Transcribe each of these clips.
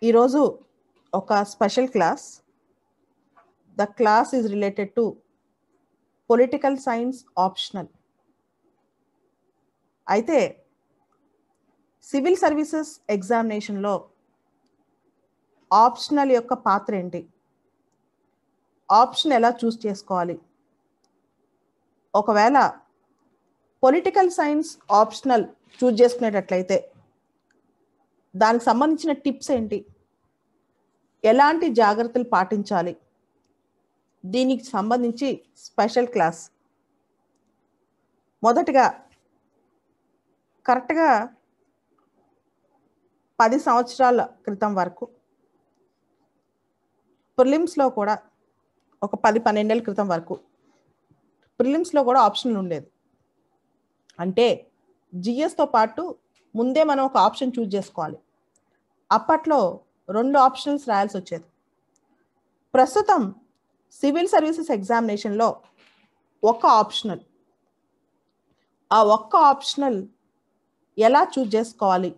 ఈరోజు ఒక special class. The class is related to political science optional. అయితే civil services ఎగ్జామినేషన్లో ఆప్షనల్ యొక్క పాత్ర ఏంటి, ఆప్షన్ ఎలా చూస్ చేసుకోవాలి, ఒకవేళ పొలిటికల్ సైన్స్ ఆప్షనల్ చూస్ చేసుకునేటట్లయితే దానికి సంబంధించిన టిప్స్ ఏంటి, ఎలాంటి జాగ్రత్తలు పాటించాలి, దీనికి సంబంధించి స్పెషల్ క్లాస్. మొదటగా కరెక్ట్గా 10 సంవత్సరాల క్రితం వరకు ప్రిలిమ్స్లో కూడా, ఒక 10-12 ఏళ్ళ క్రితం వరకు ప్రిలిమ్స్లో కూడా ఆప్షన్లు ఉండేది. అంటే జిఎస్తో పాటు ముందే మనం ఒక ఆప్షన్ చూస్ చేసుకోవాలి. అప్పట్లో 2 ఆప్షనల్స్ రాయాల్సి వచ్చేది. ప్రస్తుతం సివిల్ సర్వీసెస్ ఎగ్జామినేషన్లో ఒక ఆప్షనల్. ఆ ఒక్క ఆప్షనల్ ఎలా చూస్ చేసుకోవాలి,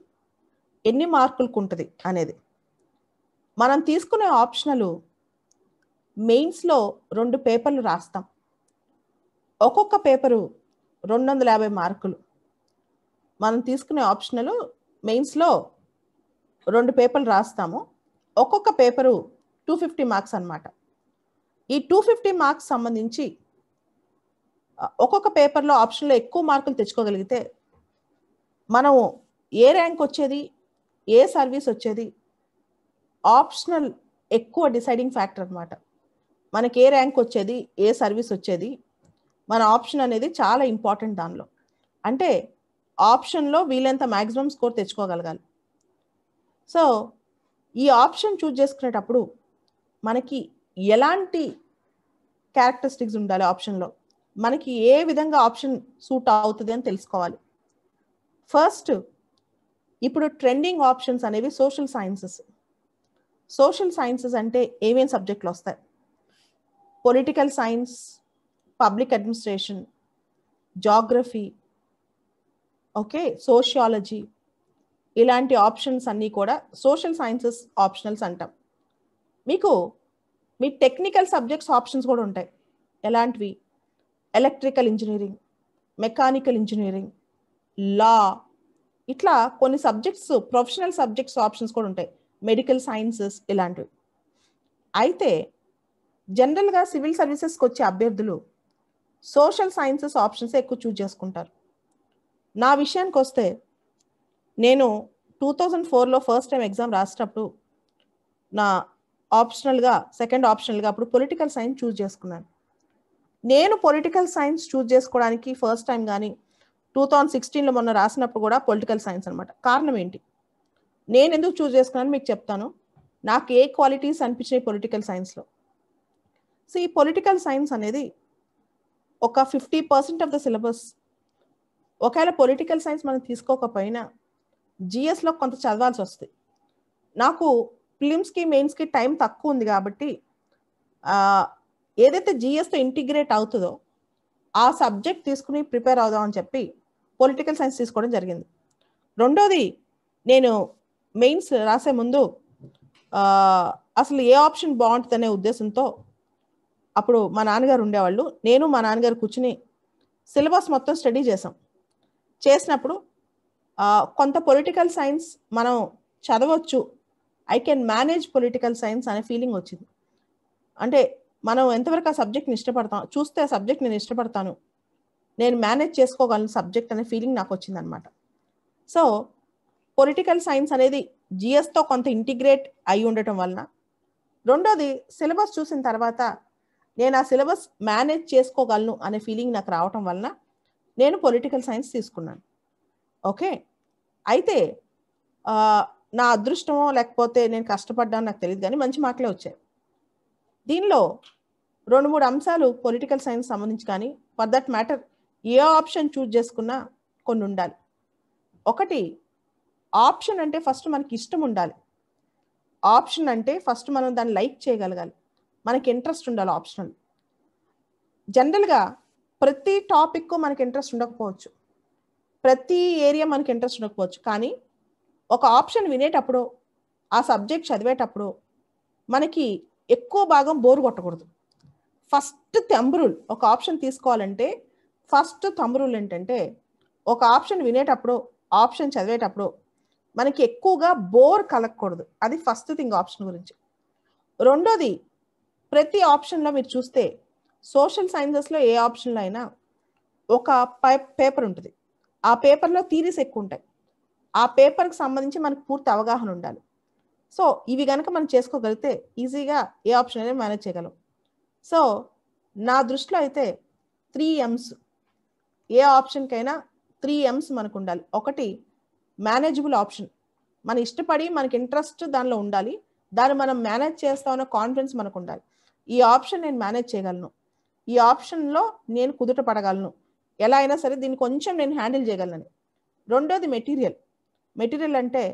ఎన్ని మార్కులకు ఉంటుంది అనేది. మనం తీసుకునే ఆప్షనల్ మెయిన్స్లో 2 పేపర్లు రాస్తాం. ఒక్కొక్క పేపరు 250 మార్కులు. మనం తీసుకునే ఆప్షనల్ మెయిన్స్లో 2 పేపర్లు రాస్తాము. ఒక్కొక్క పేపరు 250 మార్క్స్ అన్నమాట. ఈ 250 మార్క్స్ సంబంధించి ఒక్కొక్క పేపర్లో ఆప్షన్లో ఎక్కువ మార్కులు తెచ్చుకోగలిగితే మనం ఏ ర్యాంక్ వచ్చేది, ఏ సర్వీస్ వచ్చేది, ఆప్షనల్ ఎక్కువ డిసైడింగ్ ఫ్యాక్టర్ అనమాట. మనకి ఏ ర్యాంక్ వచ్చేది, ఏ సర్వీస్ వచ్చేది, మన ఆప్షన్ అనేది చాలా ఇంపార్టెంట్ దానిలో. అంటే ఆప్షన్లో వీలైనంత మ్యాక్సిమం స్కోర్ తెచ్చుకోగలగాలి. సో ఈ ఆప్షన్ చూస్ చేసుకునేటప్పుడు మనకి ఎలాంటి క్యారెక్టరిస్టిక్స్ ఉండాలి, ఆప్షన్లో మనకి ఏ విధంగా ఆప్షన్ సూట్ అవుతుంది అని తెలుసుకోవాలి. ఫస్ట్, ఇప్పుడు ట్రెండింగ్ ఆప్షన్స్ అనేవి సోషల్ సైన్సెస్. సోషల్ సైన్సెస్ అంటే ఏమేమి సబ్జెక్టులు వస్తాయి? Political science, public administration, geography, okay, sociology, ఇలాంటి ఆప్షన్స్ అన్నీ కూడా సోషల్ సైన్సెస్ ఆప్షనల్స్ అంటాం. మీకు మీ టెక్నికల్ సబ్జెక్ట్స్ ఆప్షన్స్ కూడా ఉంటాయి. ఎలాంటివి? ఎలక్ట్రికల్ ఇంజనీరింగ్, మెకానికల్ ఇంజనీరింగ్, లా, ఇట్లా కొన్ని సబ్జెక్ట్స్, ప్రొఫెషనల్ సబ్జెక్ట్స్ ఆప్షన్స్ కూడా ఉంటాయి. మెడికల్ సైన్సెస్, ఇలాంటివి. అయితే జనరల్గా సివిల్ సర్వీసెస్కి వచ్చే అభ్యర్థులు సోషల్ సైన్సెస్ ఆప్షన్స్ ఎక్కువ చూస్ చేసుకుంటారు. నా విషయానికి వస్తే, నేను 2004లో ఫస్ట్ టైం ఎగ్జామ్ రాసేటప్పుడు నా ఆప్షనల్గా, సెకండ్ ఆప్షనల్గా అప్పుడు పొలిటికల్ సైన్స్ చూస్ చేసుకున్నాను. నేను పొలిటికల్ సైన్స్ చూస్ చేసుకోవడానికి ఫస్ట్ టైం కానీ 2016లో మొన్న రాసినప్పుడు కూడా పొలిటికల్ సైన్స్ అనమాట. కారణం ఏంటి, నేను ఎందుకు చూస్ చేసుకున్నాను మీకు చెప్తాను. నాకు ఏ క్వాలిటీస్ అనిపించినాయి పొలిటికల్ సైన్స్లో. సో ఈ పొలిటికల్ సైన్స్ అనేది ఒక 50% ఆఫ్ ద సిలబస్. ఒకవేళ పొలిటికల్ సైన్స్ మనం తీసుకోకపోయినా జిఎస్లో కొంత చదవాల్సి వస్తుంది. నాకు ప్రిలిమ్స్కి, మెయిన్స్కి టైం తక్కువ ఉంది కాబట్టి ఏదైతే జిఎస్తో ఇంటిగ్రేట్ అవుతుందో ఆ సబ్జెక్ట్ తీసుకుని ప్రిపేర్ అవుదామని చెప్పి పొలిటికల్ సైన్స్ తీసుకోవడం జరిగింది. రెండోది, నేను మెయిన్స్ రాసే ముందు అసలు ఏ ఆప్షన్ బాగుంటుంది అనే ఉద్దేశంతో అప్పుడు మా నాన్నగారు ఉండేవాళ్ళు, నేను మా నాన్నగారు కూర్చుని సిలబస్ మొత్తం స్టడీ చేసినప్పుడు కొంత పొలిటికల్ సైన్స్ మనం చదవచ్చు, I can manage political science అనే ఫీలింగ్ వచ్చింది. అంటే మనం ఎంతవరకు ఆ సబ్జెక్ట్ని ఇష్టపడతాం, చూస్తే ఆ సబ్జెక్ట్ నేను ఇష్టపడతాను, నేను మేనేజ్ చేసుకోగలను సబ్జెక్ట్ అనే ఫీలింగ్ నాకు వచ్చిందనమాట. సో పొలిటికల్ సైన్స్ అనేది జిఎస్తో కొంత ఇంటిగ్రేట్ అయి ఉండటం వలన, రెండోది సిలబస్ చూసిన తర్వాత నేను ఆ సిలబస్ మేనేజ్ చేసుకోగలను అనే ఫీలింగ్ నాకు రావటం వలన నేను పొలిటికల్ సైన్స్ తీసుకున్నాను. ఓకే, అయితే నా అదృష్టమో లేకపోతే నేను కష్టపడ్డాను నాకు తెలియదు, కానీ మంచి మార్కులే వచ్చాయి. దీనిలో 2-3 అంశాలు పొలిటికల్ సైన్స్ సంబంధించి, కానీ for that matter A option choose చేసుకున్నా కొన్ని ఉండాలి. ఒకటి, ఆప్షన్ అంటే ఫస్ట్ మనకి ఇష్టం ఉండాలి. ఆప్షన్ అంటే ఫస్ట్ మనం దాన్ని లైక్ చేయగలగాలి, మనకి ఇంట్రెస్ట్ ఉండాలి. ఆప్షనల్ జనరల్గా ప్రతి టాపిక్ మనకి ఇంట్రెస్ట్ ఉండకపోవచ్చు, ప్రతి ఏరియా మనకి ఇంట్రెస్ట్ ఉండకపోవచ్చు, కానీ ఒక ఆప్షన్ వినేటప్పుడు ఆ సబ్జెక్ట్ చదివేటప్పుడు మనకి ఎక్కువ భాగం బోర్ కొట్టకూడదు. ఫస్ట్ థంబ్ రూల్, ఒక ఆప్షన్ తీసుకోవాలంటే ఫస్ట్ థంబ్ రూల్ ఏంటంటే, ఒక ఆప్షన్ వినేటప్పుడు, ఆప్షన్ చదివేటప్పుడు మనకి ఎక్కువగా బోర్ కలగకూడదు. అది ఫస్ట్ థింగ్ ఆప్షన్ గురించి. రెండోది, ప్రతి ఆప్షన్లో మీరు చూస్తే సోషల్ సైన్సెస్లో ఏ ఆప్షన్లో అయినా ఒక పేపర్ ఉంటుంది. ఆ పేపర్లో థీరీస్ ఎక్కువ ఉంటాయి. ఆ పేపర్కి సంబంధించి మనకు పూర్తి అవగాహన ఉండాలి. సో ఇవి కనుక మనం చేసుకోగలిగితే ఈజీగా ఏ ఆప్షన్ అయినా మేనేజ్ చేయగలం. సో నా దృష్టిలో అయితే 3 M's, ఏ ఆప్షన్కైనా 3 M's మనకు ఉండాలి. ఒకటి, మేనేజబుల్ ఆప్షన్. మన ఇష్టపడి మనకి ఇంట్రెస్ట్ దానిలో ఉండాలి. దాన్ని మనం మేనేజ్ చేస్తామన్న కాన్ఫిడెన్స్ మనకు ఉండాలి. ఈ ఆప్షన్ నేను మేనేజ్ చేయగలను, ఈ ఆప్షన్లో నేను కుదుట పడగలను, ఎలా అయినా సరే దీన్ని కొంచెం నేను హ్యాండిల్ చేయగలను. రెండోది, మెటీరియల్ అంటే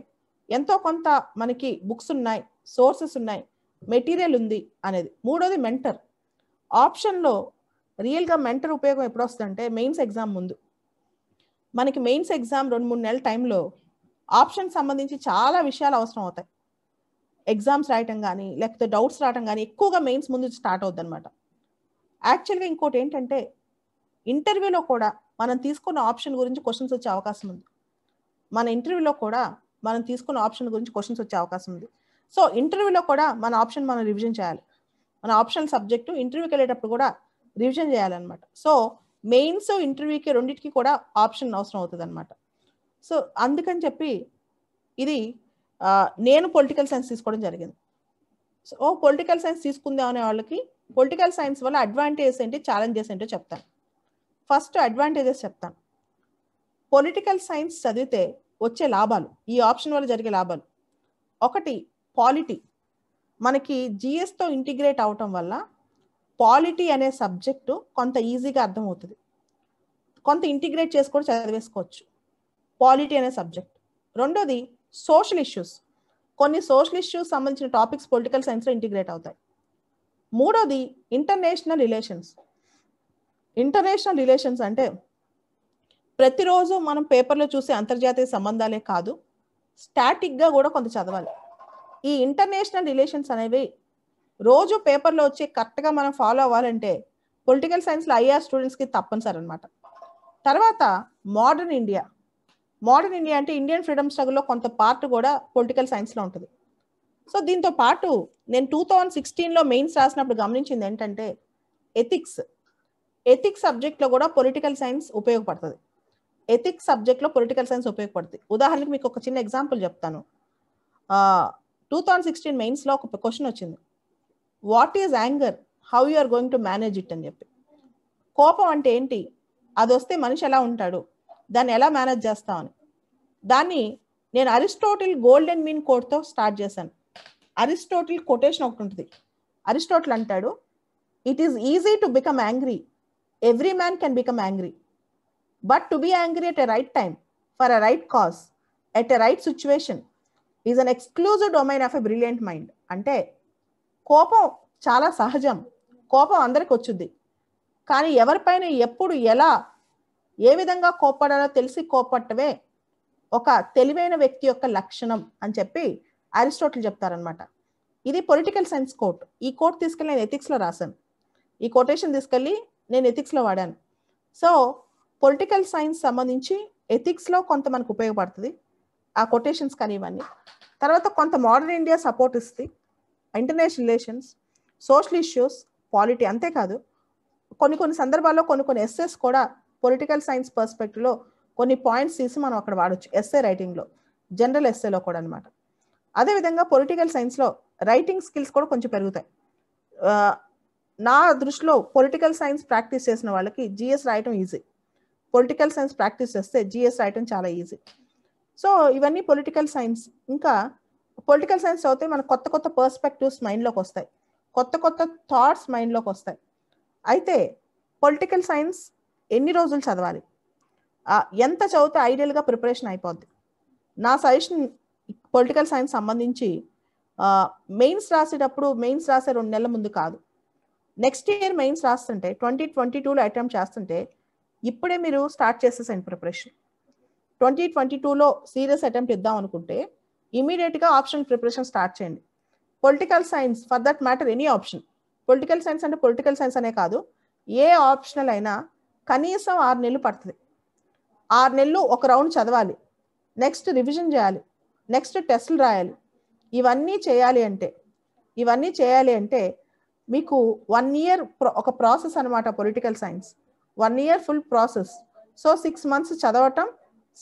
ఎంతో కొంత మనకి బుక్స్ ఉన్నాయి, సోర్సెస్ ఉన్నాయి, మెటీరియల్ ఉంది అనేది. మూడోది, మెంటర్. ఆప్షన్లో రియల్గా మెంటర్ ఉపయోగం ఎప్పుడు వస్తుందంటే మెయిన్స్ ఎగ్జామ్ ముందు. మనకి మెయిన్స్ ఎగ్జామ్ 2-3 నెలల టైంలో ఆప్షన్ సంబంధించి చాలా విషయాలు అవసరం అవుతాయి. ఎగ్జామ్స్ రాయటం కానీ లేకపోతే డౌట్స్ రావటం కానీ ఎక్కువగా మెయిన్స్ ముందు స్టార్ట్ అవుద్ది అనమాట. యాక్చువల్గా ఇంకోటి ఏంటంటే, ఇంటర్వ్యూలో కూడా మనం తీసుకున్న ఆప్షన్ గురించి క్వశ్చన్స్ వచ్చే అవకాశం ఉంది. మన ఇంటర్వ్యూలో కూడా మనం తీసుకున్న ఆప్షన్ గురించి క్వశ్చన్స్ వచ్చే అవకాశం ఉంది. సో ఇంటర్వ్యూలో కూడా మన ఆప్షన్ మనం రివిజన్ చేయాలి. మన ఆప్షన్ సబ్జెక్టు ఇంటర్వ్యూకి వెళ్ళేటప్పుడు కూడా రివిజన్ చేయాలన్నమాట. సో మెయిన్స్ ఇంటర్వ్యూకి రెండింటికి కూడా ఆప్షన్ అవసరం అవుతుంది అనమాట. సో అందుకని చెప్పి ఇది నేను పొలిటికల్ సైన్స్ తీసుకోవడం జరిగింది. సో పొలిటికల్ సైన్స్ తీసుకుందాం అనే వాళ్ళకి పొలిటికల్ సైన్స్ వల్ల అడ్వాంటేజెస్ ఏంటి, ఛాలెంజెస్ ఏంటో చెప్తాను. ఫస్ట్ అడ్వాంటేజెస్ చెప్తాను. పొలిటికల్ సైన్స్ చదివితే వచ్చే లాభాలు, ఈ ఆప్షన్ వల్ల జరిగే లాభాలు. ఒకటి, పాలిటీ. మనకి జిఎస్తో ఇంటిగ్రేట్ అవటం వల్ల పాలిటీ అనే సబ్జెక్టు కొంత ఈజీగా అర్థమవుతుంది. కొంత ఇంటిగ్రేట్ చేసుకొని చదివేసుకోవచ్చు పాలిటీ అనే సబ్జెక్ట్. రెండోది, సోషల్ ఇష్యూస్. కొన్ని సోషల్ ఇష్యూస్ సంబంధించిన టాపిక్స్ పొలిటికల్ సైన్స్లో ఇంటిగ్రేట్ అవుతాయి. మూడోది, ఇంటర్నేషనల్ రిలేషన్స్ అంటే ప్రతిరోజు మనం పేపర్లో చూసే అంతర్జాతీయ సంబంధాలే కాదు, స్టాటిక్గా కూడా కొంత చదవాలి. ఈ ఇంటర్నేషనల్ రిలేషన్స్ అనేవి రోజు పేపర్లో వచ్చి కరెక్ట్గా మనం ఫాలో అవ్వాలంటే పొలిటికల్ సైన్స్లో ఐఆర్ స్టూడెంట్స్కి తప్పనిసరి అనమాట. తర్వాత మోడర్న్ ఇండియా అంటే ఇండియన్ ఫ్రీడమ్ స్ట్రగుల్లో కొంత పార్ట్ కూడా పొలిటికల్ సైన్స్లో ఉంటుంది. సో దీంతో పాటు నేను 2016లో మెయిన్స్ రాసినప్పుడు గమనించింది ఏంటంటే, ఎథిక్స్ సబ్జెక్ట్లో కూడా పొలిటికల్ సైన్స్ ఉపయోగపడుతుంది. ఉదాహరణకి మీకు ఒక చిన్న ఎగ్జాంపుల్ చెప్తాను. 2016 మెయిన్స్లో ఒక క్వశ్చన్ వచ్చింది, what is anger, how you are going to manage it అని చెప్పి. కోపం అంటే ఏంటి, అది వస్తే మనిషి ఎలా ఉంటాడు, దాన్ని ఎలా మేనేజ్ చేస్తామని. దాన్ని నేను అరిస్టోటిల్ గోల్డెన్ మీన్ కోట్తో స్టార్ట్ చేశాను. అరిస్టోటిల్ కొటేషన్ ఒకటి ఉంటుంది. అరిస్టోటిల్ అంటాడు, it is easy to become angry, every man can become angry, but to be angry at a right time, for a right cause, at a right situation is an exclusive domain of a brilliant mind. అంటే కోపం చాలా సహజం, కోపం అందరికి వచ్చుద్ది, కానీ ఎవరిపైన ఎప్పుడు ఎలా ఏ విధంగా కోప్పడాలో తెలిసి కోప్పట్టమే ఒక తెలివైన వ్యక్తి యొక్క లక్షణం అని చెప్పి అరిస్టోటిల్ చెప్తారనమాట. ఇది పొలిటికల్ సైన్స్ కోట్. ఈ కోట్ తీసుకెళ్ళి నేను ఎథిక్స్లో రాశాను. ఈ కొటేషన్ తీసుకెళ్ళి నేను ఎథిక్స్లో వాడాను. సో పొలిటికల్ సైన్స్ సంబంధించి ఎథిక్స్లో కొంత మనకు ఉపయోగపడుతుంది ఆ కొటేషన్స్ కానీ ఇవన్నీ. తర్వాత కొంత మోడర్న్ ఇండియా సపోర్ట్ ఇస్తుంది, international relations, social issues, polity. అంతేకాదు కొన్ని సందర్భాల్లో కొన్ని ఎస్సేస్ కూడా పొలిటికల్ సైన్స్ పర్స్పెక్టివ్లో కొన్ని పాయింట్స్ తీసి మనం అక్కడ వాడచ్చు, ఎస్సే రైటింగ్లో, జనరల్ ఎస్సేలో కూడా అనమాట. అదేవిధంగా పొలిటికల్ సైన్స్లో రైటింగ్ స్కిల్స్ కూడా కొంచెం పెరుగుతాయి. నా దృష్టిలో పొలిటికల్ సైన్స్ ప్రాక్టీస్ చేసిన వాళ్ళకి జిఎస్ రాయటం ఈజీ, పొలిటికల్ సైన్స్ ప్రాక్టీస్ చేస్తే జిఎస్ రాయటం చాలా ఈజీ. సో ఇవన్నీ పొలిటికల్ సైన్స్. ఇంకా పొలిటికల్ సైన్స్ చదివితే మనకు కొత్త పర్స్పెక్టివ్స్ మైండ్లోకి వస్తాయి, కొత్త థాట్స్ మైండ్లోకి వస్తాయి. అయితే పొలిటికల్ సైన్స్ ఎన్ని రోజులు చదవాలి, ఎంత చదివితే ఐడియల్గా ప్రిపరేషన్ అయిపోద్ది? నా సజెషన్ పొలిటికల్ సైన్స్ సంబంధించి మెయిన్స్ రాసేటప్పుడు, మెయిన్స్ రాసే 2 నెలల ముందు కాదు, నెక్స్ట్ ఇయర్ మెయిన్స్ రాస్తుంటే 2022లో అటెంప్ట్ చేస్తుంటే ఇప్పుడే మీరు స్టార్ట్ చేసేసండి ప్రిపరేషన్. 2022లో సీరియస్ అటెంప్ట్ ఇద్దాం అనుకుంటే ఇమీడియట్గా ఆప్షన్ ప్రిపరేషన్ స్టార్ట్ చేయండి. Political science for that matter any option, political science అంటే పొలిటికల్ సైన్స్ అనే కాదు, ఏ ఆప్షనల్ అయినా కనీసం 6 నెలలు పడుతుంది. 6 నెలలు ఒక రౌండ్ చదవాలి, నెక్స్ట్ రివిజన్ చేయాలి, నెక్స్ట్ టెస్టులు రాయాలి. ఇవన్నీ చేయాలి అంటే మీకు 1 ఇయర్ ఒక ప్రాసెస్ అనమాట political science. 1 year full process. So 6 months చదవటం,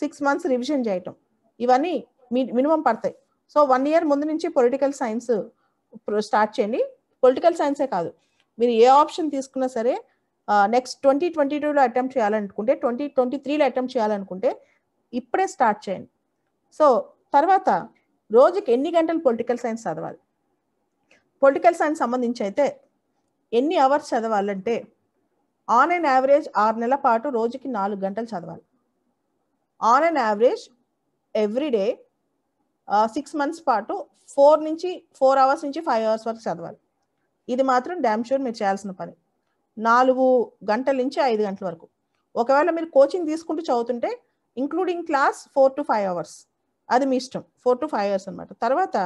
6 మంత్స్ రివిజన్ చేయటం, ఇవన్నీ మినిమం పడతాయి. సో 1 ఇయర్ ముందు నుంచి పొలిటికల్ సైన్స్ స్టార్ట్ చేయండి. పొలిటికల్ సైన్సే కాదు, మీరు ఏ ఆప్షన్ తీసుకున్నా సరే నెక్స్ట్ 2022లో అటెంప్ట్ చేయాలనుకుంటే, 2023లో అటెంప్ట్ చేయాలనుకుంటే ఇప్పుడే స్టార్ట్ చేయండి. సో తర్వాత రోజుకి ఎన్ని గంటలు పొలిటికల్ సైన్స్ చదవాలి? పొలిటికల్ సైన్స్ సంబంధించి అయితే ఎన్ని అవర్స్ చదవాలంటే ఆన్ అండ్ యావరేజ్ 6 నెలల పాటు రోజుకి 4 గంటలు చదవాలి. On and average everyday 6 months పాటు 4 అవర్స్ నుంచి 5 అవర్స్ వరకు చదవాలి. ఇది మాత్రం డ్యామ్ షూర్ మీరు చేయాల్సిన పని. 4 గంటల నుంచి 5 గంటల వరకు. ఒకవేళ మీరు కోచింగ్ తీసుకుంటూ చదువుతుంటే ఇంక్లూడింగ్ క్లాస్ 4 to 5 అవర్స్, అది మీ ఇష్టం. 4 to 5 అవర్స్ అనమాట. తర్వాత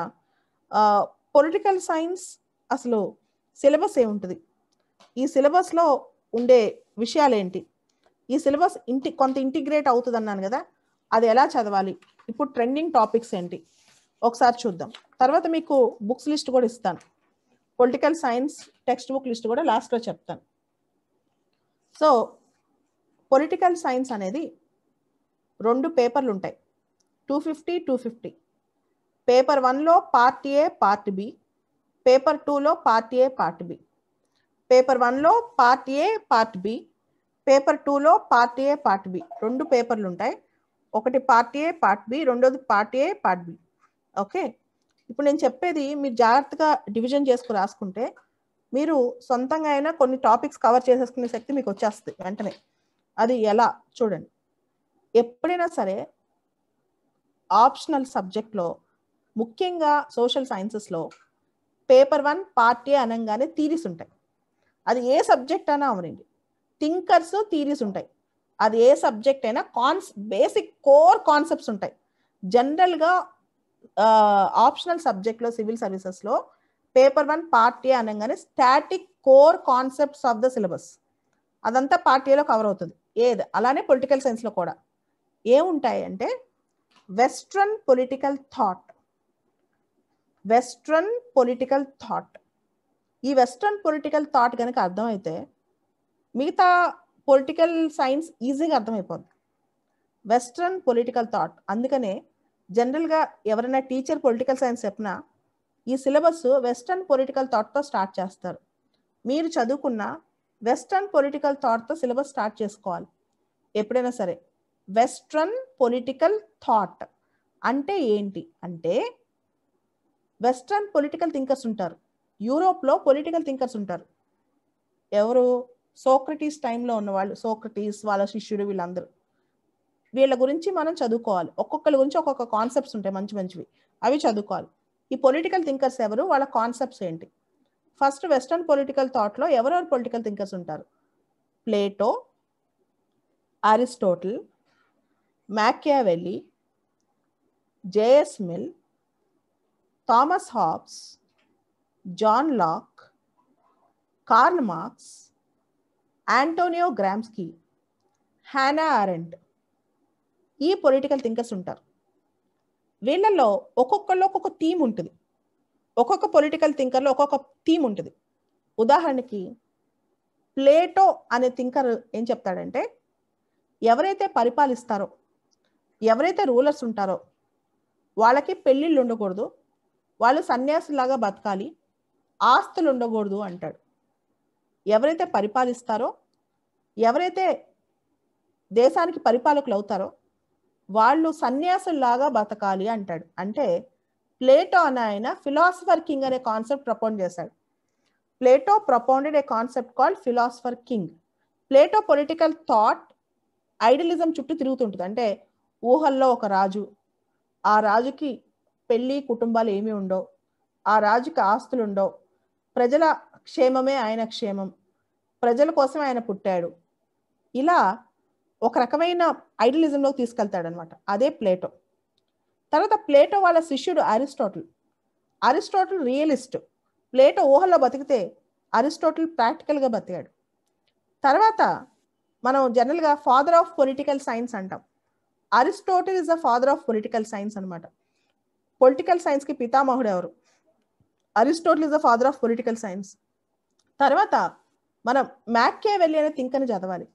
పొలిటికల్ సైన్స్ అసలు సిలబస్ ఏముంటుంది, ఈ సిలబస్లో ఉండే విషయాలు ఏంటి, ఈ సిలబస్ కొంత ఇంటిగ్రేట్ అవుతుంది అన్నాను కదా, అది ఎలా చదవాలి, ఇప్పుడు ట్రెండింగ్ టాపిక్స్ ఏంటి ఒకసారి చూద్దాం. తర్వాత మీకు బుక్స్ లిస్ట్ కూడా ఇస్తాను, political science text book list కూడా లాస్ట్లో చెప్తాను. సో పొలిటికల్ సైన్స్ అనేది 2 పేపర్లు ఉంటాయి, 250, 250. పేపర్ 1లో part A part B, paper 2లో part A part B. Paper 1లో part A part B, paper 2లో పార్ట్ ఏ పార్ట్ బి. 2 పేపర్లు ఉంటాయి, ఒకటి పార్ట్ ఏ పార్ట్ బి, రెండోది part A part B. Okay, ఇప్పుడు నేను చెప్పేది మీరు జాగ్రత్తగా డివిజన్ చేసుకుని రాసుకుంటే మీరు సొంతంగా అయినా కొన్ని టాపిక్స్ కవర్ చేసేసుకునే శక్తి మీకు వచ్చేస్తుంది వెంటనే. అది ఎలా చూడండి, ఎప్పుడైనా సరే ఆప్షనల్ సబ్జెక్ట్లో ముఖ్యంగా సోషల్ సైన్సెస్లో పేపర్ 1 పార్ట్ ఏ అనగానే థీరీస్ ఉంటాయి. అది ఏ సబ్జెక్ట్ అయినా అవనండి, థింకర్స్ థీరీస్ ఉంటాయి. అది ఏ సబ్జెక్ట్ అయినా బేసిక్ కోర్ కాన్సెప్ట్స్ ఉంటాయి. జనరల్గా ఆప్షనల్ సబ్జెక్ట్లో సివిల్ సర్వీసెస్లో పేపర్ 1 పార్ట్ ఏ అనగానే static core concepts of the syllabus అదంతా పార్ట్ ఏలో కవర్ అవుతుంది. అలానే పొలిటికల్ సైన్స్లో కూడా ఏముంటాయి అంటే వెస్ట్రన్ పొలిటికల్ థాట్. ఈ వెస్ట్రన్ పొలిటికల్ థాట్ కనుక అర్థమైతే మిగతా పొలిటికల్ సైన్స్ ఈజీగా అర్థమైపోతుంది. వెస్ట్రన్ పొలిటికల్ థాట్, అందుకనే జనరల్గా ఎవరైనా టీచర్ పొలిటికల్ సైన్స్ చెప్పినా ఈ సిలబస్ వెస్ట్రన్ పొలిటికల్ థాట్తో స్టార్ట్ చేస్తారు. మీరు చదువుకున్న వెస్ట్రన్ పొలిటికల్ థాట్తో సిలబస్ స్టార్ట్ చేసుకోవాలి ఎప్పుడైనా సరే. వెస్ట్రన్ పొలిటికల్ థాట్ అంటే ఏంటి అంటే, వెస్ట్రన్ పొలిటికల్ థింకర్స్ ఉంటారు, యూరోప్లో పొలిటికల్ థింకర్స్ ఉంటారు. ఎవరు? సోక్రటీస్ టైంలో ఉన్నవాళ్ళు, సోక్రటీస్ వాళ్ళ శిష్యుడు, వీళ్ళందరూ. వీళ్ళ గురించి మనం చదువుకోవాలి. ఒక్కొక్కరి గురించి ఒక్కొక్క కాన్సెప్ట్స్ ఉంటాయి మంచి మంచివి, అవి చదువుకోవాలి. ఈ పొలిటికల్ థింకర్స్ ఎవరు, వాళ్ళ కాన్సెప్ట్స్ ఏంటి? ఫస్ట్ వెస్ట్రన్ పొలిటికల్ థాట్లో ఎవరెవరు పొలిటికల్ థింకర్స్ ఉంటారు? Plato, Aristotle, Machiavelli, JS Mill, Thomas Hobbes, John Locke, Karl Marx, Antonio Gramsci, Hannah Arendt, ఈ పొలిటికల్ థింకర్స్ ఉంటారు. వీళ్ళల్లో ఒక్కొక్కళ్ళు ఒక్కొక్క థీమ్ ఉంటుంది, ఒక్కొక్క పొలిటికల్ థింకర్లో ఒక్కొక్క థీమ్ ఉంటుంది. ఉదాహరణకి ప్లేటో అనే థింకర్ ఏం చెప్తాడంటే, ఎవరైతే పరిపాలిస్తారో, ఎవరైతే రూలర్స్ ఉంటారో వాళ్ళకి పెళ్ళిళ్ళు ఉండకూడదు, వాళ్ళు సన్యాసులాగా బతకాలి, ఆస్తులు ఉండకూడదు అంటాడు. ఎవరైతే పరిపాలిస్తారో, ఎవరైతే దేశానికి పరిపాలకులు అవుతారో వాళ్ళు సన్యాసుల్లాగా బతకాలి అంటాడు. అంటే ప్లేటో అనే ఆయన ఫిలాసఫర్ కింగ్ అనే కాన్సెప్ట్ ప్రపోజ్ చేశాడు. Plato propounded a concept called philosopher king. Plato political thought idealism చుట్టూ తిరుగుతుంటుంది. అంటే ఊహల్లో ఒక రాజు, ఆ రాజుకి పెళ్ళి కుటుంబాలు ఏమీ ఉండవు, ఆ రాజుకి ఆస్తులు ఉండవు, ప్రజల క్షేమమే ఆయన క్షేమం, ప్రజల కోసమే ఆయన పుట్టాడు. ఇలా ఒక రకమైన ఐడియలిజంలోకి తీసుకెళ్తాడనమాట. అదే ప్లేటో. తర్వాత ప్లేటో వాళ్ళ శిష్యుడు అరిస్టాటిల్ రియలిస్ట్. ప్లేటో ఊహల్లో బతికితే అరిస్టాటిల్ ప్రాక్టికల్గా బతికాడు. తర్వాత మనం జనరల్గా ఫాదర్ ఆఫ్ పొలిటికల్ సైన్స్ అంటాం. Aristotle is the father of political science అనమాట. పొలిటికల్ సైన్స్కి పితామహుడు ఎవరు? Aristotle is the father of political science. తర్వాత మనం మ్యాకియావెల్లీ అనే థింకర్ని చదవాలి.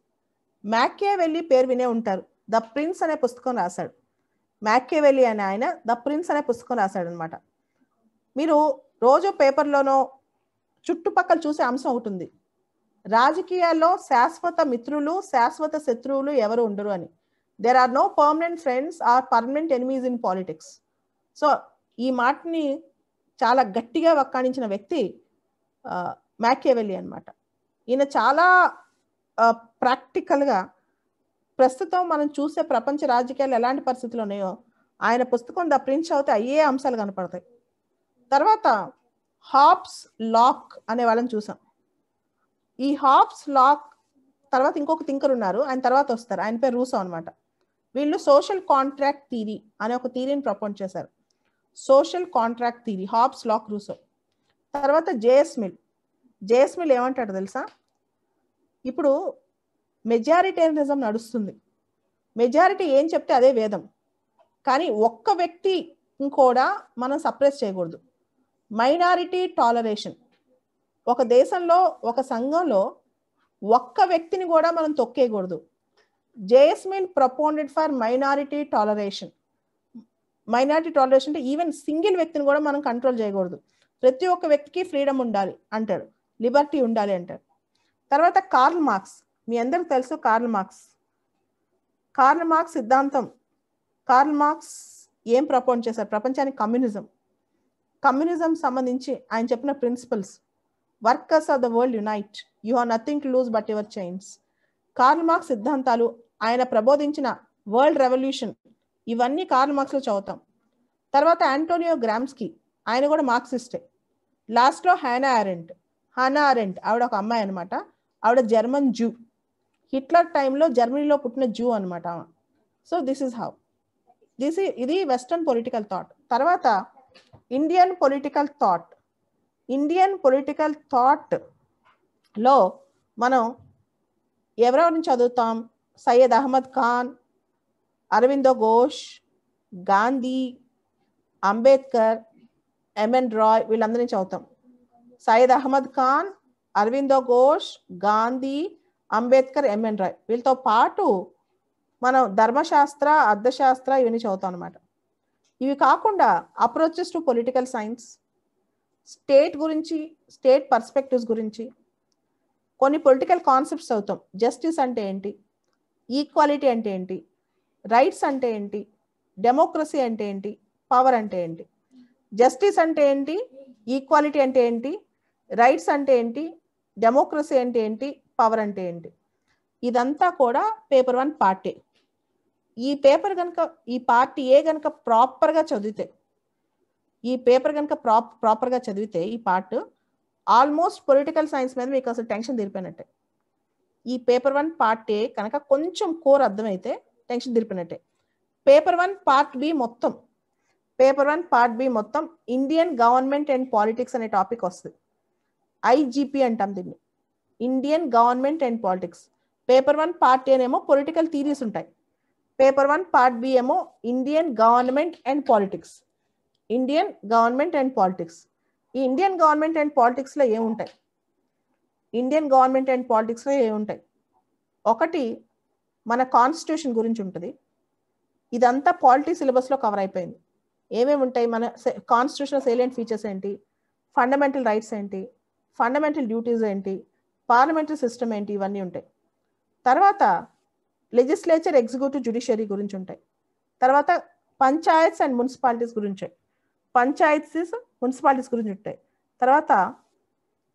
మ్యాకియావెల్లీ పేరు వినే ఉంటారు. ద ప్రిన్స్ అనే పుస్తకం రాశాడు. మ్యాకియావెల్లీ అనే ఆయన ద ప్రిన్స్ అనే పుస్తకం రాశాడు అనమాట. మీరు రోజు పేపర్లోనో చుట్టుపక్కల చూసే అంశం ఒకటి ఉంది, రాజకీయాల్లో శాశ్వత మిత్రులు శాశ్వత శత్రువులు ఎవరు ఉండరు అని. There are no permanent friends or permanent enemies in politics. So ఈ మాటని చాలా గట్టిగా వక్కాణించిన వ్యక్తి మ్యాకియావెల్లీ అనమాట. ఈయన చాలా ప్రాక్టికల్గా ప్రస్తుతం మనం చూసే ప్రపంచ రాజకీయాలు ఎలాంటి పరిస్థితులు ఉన్నాయో ఆయన పుస్తకం ద ప్రిన్స్ చదివితే అయ్యే అంశాలు కనపడతాయి. తర్వాత హాబ్స్ లాక్ అనే వాళ్ళని చూసాం. ఈ హాబ్స్ లాక్ తర్వాత ఇంకొక థింకర్ ఉన్నారు, ఆయన తర్వాత వస్తారు, ఆయన పేరు రూసో అనమాట. వీళ్ళు సోషల్ కాంట్రాక్ట్ థియరీ అనే ఒక థియరీని ప్రపోజ్ చేశారు. Social contract theory, Hobbes Locke Rousseau. తర్వాత జేఎస్ మిల్ ఏమంటాడు తెలుసా? ఇప్పుడు మెజారిటేరియనిజం నడుస్తుంది, మెజారిటీ ఏం చెప్తే అదే వేదం, కానీ ఒక్క వ్యక్తి కూడా మనం సప్రెస్ చేయకూడదు. Minority toleration. ఒక దేశంలో ఒక సంఘంలో ఒక్క వ్యక్తిని కూడా మనం తొక్కేయకూడదు. JS Mill proponent for minority toleration. Minority toleration అంటే ఈవెన్ సింగిల్ వ్యక్తిని కూడా మనం కంట్రోల్ చేయకూడదు, ప్రతి ఒక్క వ్యక్తికి ఫ్రీడమ్ ఉండాలి అంటాడు, లిబర్టీ ఉండాలి అంటాడు. తర్వాత కార్ల్ మార్క్స్, మీ అందరికి తెలుసు కార్ల్ మార్క్స్ సిద్ధాంతం. కార్ల్ మార్క్స్ ఏం ప్రపోజ్ చేశారు ప్రపంచానికి? కమ్యూనిజం సంబంధించి ఆయన చెప్పిన principles, workers of the world unite, you have nothing to lose but your chains. Karl Marx సిద్ధాంతాలు, ఆయన ప్రబోధించిన వరల్డ్ రెవల్యూషన్, ఇవన్నీ కార్ల్ మార్క్స్లో చదువుతాం. తర్వాత ఆంటోనియో గ్రామ్స్కీ, ఆయన కూడా మార్క్సిస్టే. లాస్ట్లో హానా అరెంట్ ఆవిడ ఒక అమ్మాయి అనమాట, ఆవిడ జర్మన్ జూ, హిట్లర్ టైంలో జర్మనీలో పుట్టిన జూ అనమాట. సో దిస్ ఈజ్ హౌ ఇది వెస్టర్న్ పొలిటికల్ థాట్. తర్వాత ఇండియన్ పొలిటికల్ థాట్లో మనం ఎవరెవరిని చదువుతాం? సయ్యద్ అహ్మద్ ఖాన్, అరవిందో ఘోష్, గాంధీ, అంబేద్కర్, ఎంఎన్ రాయ్, వీళ్ళందరినీ చదువుతాం. సయ్యద్ అహ్మద్ ఖాన్, అరవిందో ఘోష్, గాంధీ, అంబేద్కర్, ఎంఎన్ రాయ్, వీళ్ళతో పాటు మనం ధర్మశాస్త్ర, అర్థశాస్త్ర ఇవన్నీ చదువుతాం అనమాట. ఇవి కాకుండా approaches to political science, state గురించి, స్టేట్ పర్స్పెక్టివ్స్ గురించి కొన్ని పొలిటికల్ కాన్సెప్ట్స్ చదువుతాం. జస్టిస్ అంటే ఏంటి, ఈక్వాలిటీ అంటే ఏంటి, రైట్స్ అంటే ఏంటి, డెమోక్రసీ అంటే ఏంటి, పవర్ అంటే ఏంటి. జస్టిస్ అంటే ఏంటి, ఈక్వాలిటీ అంటే ఏంటి, రైట్స్ అంటే ఏంటి, డెమోక్రసీ అంటే ఏంటి, పవర్ అంటే ఏంటి. ఇదంతా కూడా పేపర్ 1 పార్ట్ ఏ. ఈ పేపర్ కనుక ఈ పార్ట్ ఏ కనుక ప్రాపర్గా చదివితే, ఈ పార్ట్ ఆల్మోస్ట్ పొలిటికల్ సైన్స్ మీద మీకు అసలు టెన్షన్ తీరిపోయినట్టే. ఈ పేపర్ 1 పార్ట్ ఏ కనుక కొంచెం కోర్ అర్థమైతే టెన్షన్ తీరిపోయినట్టే. పేపర్ 1 పార్ట్ బి మొత్తం ఇండియన్ గవర్నమెంట్ అండ్ పాలిటిక్స్ అనే టాపిక్ వస్తుంది. ఐజీపీ అంటాం దీన్ని, Indian government and politics. Paper 1 part ఏనేమో పొలిటికల్ థీరీస్ ఉంటాయి, పేపర్ 1 పార్ట్ బి ఏమో ఇండియన్ గవర్నమెంట్ అండ్ పాలిటిక్స్. ఈ ఇండియన్ గవర్నమెంట్ అండ్ పాలిటిక్స్లో ఏముంటాయి? ఒకటి మన కాన్స్టిట్యూషన్ గురించి ఉంటుంది. ఇదంతా పాలిటీ సిలబస్లో కవర్ అయిపోయింది. ఏమేమి ఉంటాయి? మన కాన్స్టిట్యూషన్ సేలియంట్ ఫీచర్స్ ఏంటి, ఫండమెంటల్ రైట్స్ ఏంటి, ఫండమెంటల్ డ్యూటీస్ ఏంటి, పార్లమెంటరీ సిస్టమ్ ఏంటి, ఇవన్నీ ఉంటాయి. తర్వాత లెజిస్లేచర్, ఎగ్జిక్యూటివ్, జ్యుడిషియరీ గురించి ఉంటాయి. తర్వాత పంచాయత్స్ అండ్ మున్సిపాలిటీస్ గురించి ఉంటాయి. తర్వాత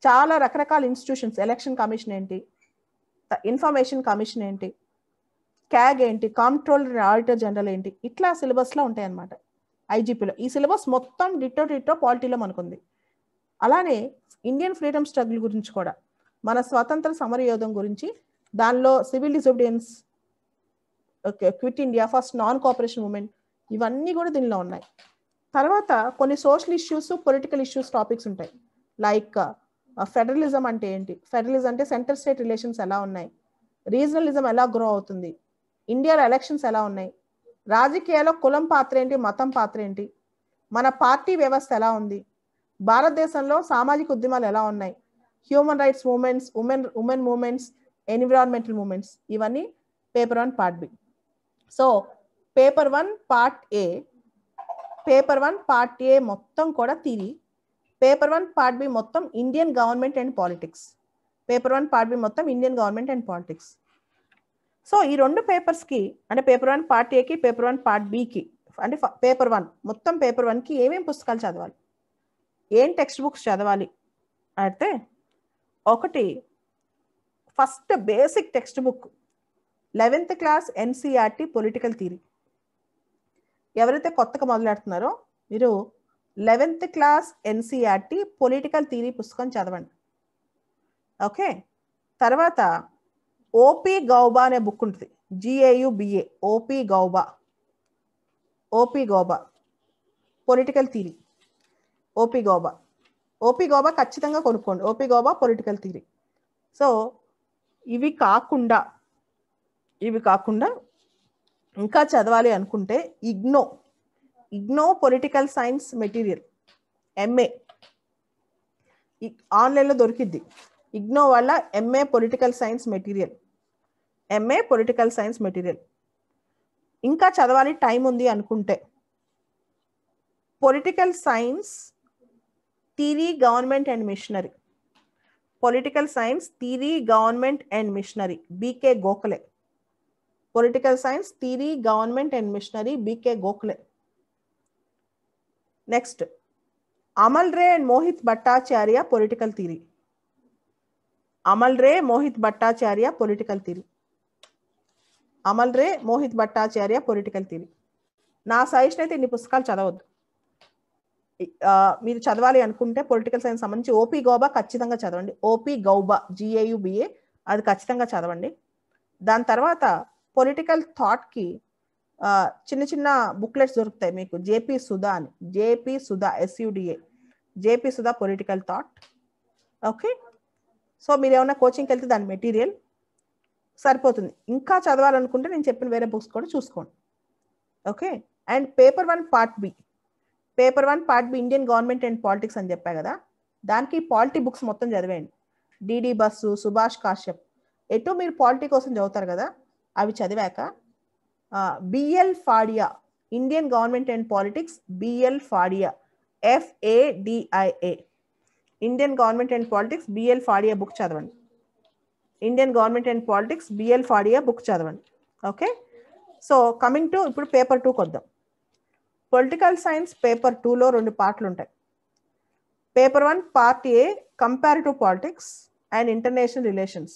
చాలా రకరకాల ఇన్స్టిట్యూషన్స్, ఎలక్షన్ కమిషన్ ఏంటి, ఇన్ఫర్మేషన్ కమిషన్ ఏంటి, క్యాగ్ ఏంటి, కాంప్ట్రోలర్ ఆడిటర్ జనరల్ ఏంటి, ఇట్లా సిలబస్లో ఉంటాయి అన్నమాట ఐజీపీలో. ఈ సిలబస్ మొత్తం డిట్టో పాలిటీలో మనకుంది. అలానే ఇండియన్ ఫ్రీడమ్ స్ట్రగుల్ గురించి కూడా, మన స్వతంత్ర సమరయోధం గురించి, దానిలో civil disobedience, quit India, first non cooperation movement, ఇవన్నీ కూడా దీనిలో ఉన్నాయి. తర్వాత కొన్ని social issues, political issues topics ఉంటాయి. లైక్ ఫెడరలిజం అంటే ఏంటి, ఫెడరలిజం అంటే సెంటర్ స్టేట్ రిలేషన్స్ ఎలా ఉన్నాయి, రీజనలిజం ఎలా గ్రో అవుతుంది, ఇండియాలో ఎలక్షన్స్ ఎలా ఉన్నాయి, రాజకీయాల్లో కులం పాత్ర ఏంటి, మతం పాత్ర ఏంటి, మన పార్టీ వ్యవస్థ ఎలా ఉంది, భారతదేశంలో సామాజిక ఉద్యమాలు ఎలా ఉన్నాయి, human rights movements, women movements, environmental movements, ఇవన్నీ paper 1 part B. So paper 1 part A మొత్తం కూడా థియరీ, పేపర్ 1 పార్ట్ బి మొత్తం Indian government and politics, paper 1 part B మొత్తం Indian government and politics. So ఈ రెండు పేపర్స్కి అంటే పేపర్ 1 పార్ట్ ఏకి, పేపర్ 1 పార్ట్ బికి, అంటే పేపర్ 1 మొత్తం పేపర్ 1కి ఏమేమి పుస్తకాలు చదవాలి, ఏం టెక్స్ట్ బుక్స్ చదవాలి అయితే, ఒకటి first basic text book 11th class NCERT political theory. ఎవరైతే కొత్తగా మొదలెడుతున్నారో మీరు 11th class NCERT political theory పుస్తకం చదవండి. ఓకే, తర్వాత ఓపి గౌబా అనే బుక్ ఉంటుంది, GAUBA, OP Gauba political theory, OP Gauba ఖచ్చితంగా కొనుక్కోండి, OP Gauba political theory. So ఇవి కాకుండా ఇంకా చదవాలి అనుకుంటే IGNOU political science material MA ఆన్లైన్లో దొరికిద్ది. ఇగ్నో వల్ల MA పొలిటికల్ సైన్స్ మెటీరియల్. ఇంకా చదవాలి టైం ఉంది అనుకుంటే political science theory government and machinery, BK Gokhale, political science theory government and machinery BK Gokhale. Next Amal Ray and Mohit Bhattacharya political theory, నా సజెషన్ అయితే ఇన్ని పుస్తకాలు చదవద్దు. మీరు చదవాలి అనుకుంటే పొలిటికల్ సైన్స్ సంబంధించి ఓపి గౌబా ఖచ్చితంగా చదవండి, ఓపి గౌబా GAUBA అది ఖచ్చితంగా చదవండి. దాని తర్వాత పొలిటికల్ థాట్కి చిన్న చిన్న బుక్లెట్స్ దొరుకుతాయి మీకు, JP Sudha political thought. Okay, so మీరు ఏమైనా కోచింగ్కి వెళ్తే దాని మెటీరియల్ సరిపోతుంది. ఇంకా చదవాలనుకుంటే నేను చెప్పిన వేరే బుక్స్ కూడా చూసుకోండి. Okay, and paper 1 part B Indian government and politics అని చెప్పా కదా, దానికి పాలిటీ బుక్స్ మొత్తం చదివేయండి. డిడి బస్సు, సుభాష్ కాశ్యప్, ఎటు మీరు పాలిటీ కోసం చదువుతారు కదా, అవి చదివాక BL Fadia Indian government and politics, BL Fadia FADIA Indian government and politics BL Fadia book చదవండి. ఓకే, సో కమింగ్ టు ఇప్పుడు పేపర్ 2కి వద్దాం. పొలిటికల్ సైన్స్ పేపర్ 2లో 2 పార్ట్లు ఉంటాయి. Paper 1 part A comparative politics and international relations,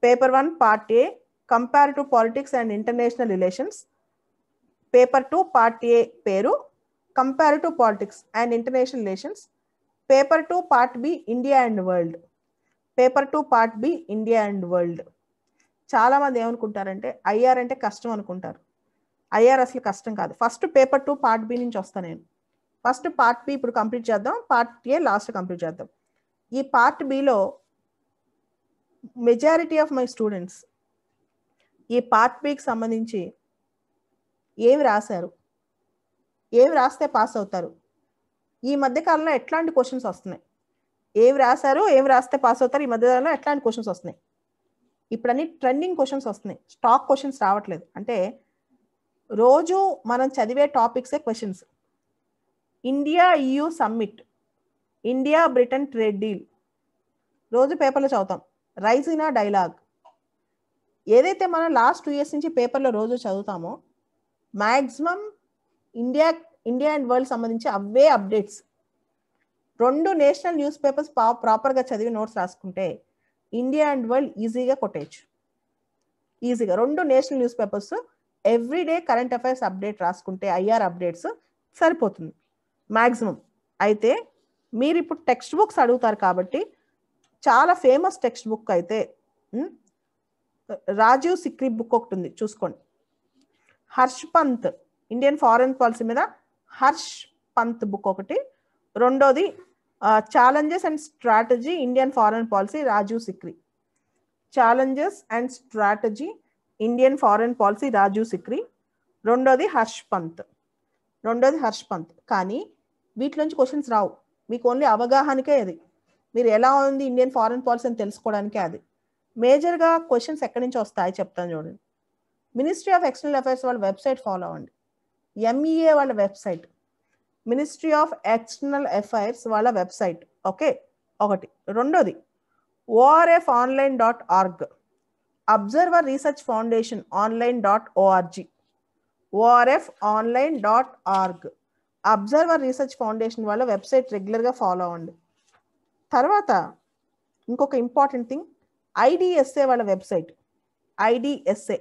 paper 1 part A comparative politics and international relations, paper 2 part A పేరు comparative politics and international relations, paper 2 part B India and world. చాలా మంది ఏమనుకుంటారంటే IR అంటే కష్టం అనుకుంటారు. IR అసలు కష్టం కాదు. ఫస్ట్ పేపర్ 2 పార్ట్ బి నుంచి వస్తాను నేను. ఫస్ట్ పార్ట్ బి ఇప్పుడు కంప్లీట్ చేద్దాం, పార్ట్ ఏ లాస్ట్ కంప్లీట్ చేద్దాం. ఈ part below majority of my students ఈ పార్ట్ బికి సంబంధించి ఏమి రాశారు, ఏమి రాస్తే పాస్ అవుతారు, ఈ మధ్యకాలంలో ఎట్లాంటి క్వశ్చన్స్ వస్తున్నాయి, ఏమి రాశారు, ఏమి రాస్తే పాస్ అవుతారు, ఈ మధ్యకాలంలో ఎట్లాంటి క్వశ్చన్స్ వస్తున్నాయి. ఇప్పుడు అన్ని ట్రెండింగ్ క్వశ్చన్స్ వస్తున్నాయి, స్టాక్ క్వశ్చన్స్ రావట్లేదు. అంటే రోజు మనం చదివే టాపిక్సే questions. India EU summit, India Britain trade deal రోజు పేపర్లో చదువుతాం. రైజినా డైలాగ్, ఏదైతే మనం లాస్ట్ 2 years నుంచి పేపర్లో రోజు చదువుతామో మ్యాక్సిమం ఇండియా అండ్ వరల్డ్ సంబంధించి అవే అప్డేట్స్. 2 నేషనల్ న్యూస్ పేపర్స్ ప్రాపర్గా చదివి నోట్స్ రాసుకుంటే ఇండియా అండ్ వరల్డ్ ఈజీగా కొట్టేయచ్చు. 2 national news papers everyday current affairs update రాసుకుంటే IR అప్డేట్స్ సరిపోతుంది మ్యాక్సిమం. అయితే మీరు ఇప్పుడు టెక్స్ట్ బుక్స్ అడుగుతారు కాబట్టి చాలా ఫేమస్ టెక్స్ట్ బుక్ అయితే రాజీవ్ సిక్రీ బుక్ ఒకటి ఉంది, చూసుకోండి. Harsh Pant Indian foreign policy మీద హర్ష్ పంత్ బుక్ ఒకటి. రెండోది challenges and strategy Indian foreign policy Rajiv Sikri. Challenges and strategy Indian foreign policy Rajiv Sikri. రెండోది హర్ష్ పంత్. కానీ వీటిలోంచి క్వశ్చన్స్ రావు, మీకు ఓన్లీ అవగాహనకే అది, మీరు ఎలా ఉంది ఇండియన్ ఫారెన్ పాలసీ అని తెలుసుకోవడానికే అది. మేజర్గా క్వశ్చన్స్ ఎక్కడి నుంచి వస్తాయి చెప్తాను చూడండి. మినిస్ట్రీ ఆఫ్ ఎక్స్టర్నల్ అఫైర్స్ వాళ్ళ వెబ్సైట్ ఫాలో అవ్వండి. ఎంఈఏ వాళ్ళ website, ministry of external affairs వాళ్ళ వెబ్సైట్. ఓకే, ఒకటి. రెండోది orfonline.org, observer research foundation online.org, orfonline.org, observer research foundation వాళ్ళ వెబ్సైట్ రెగ్యులర్గా ఫాలో అవ్వండి. తర్వాత ఇంకొక ఇంపార్టెంట్ థింగ్, ఐడిఎస్ఏ వాళ్ళ website, IDSA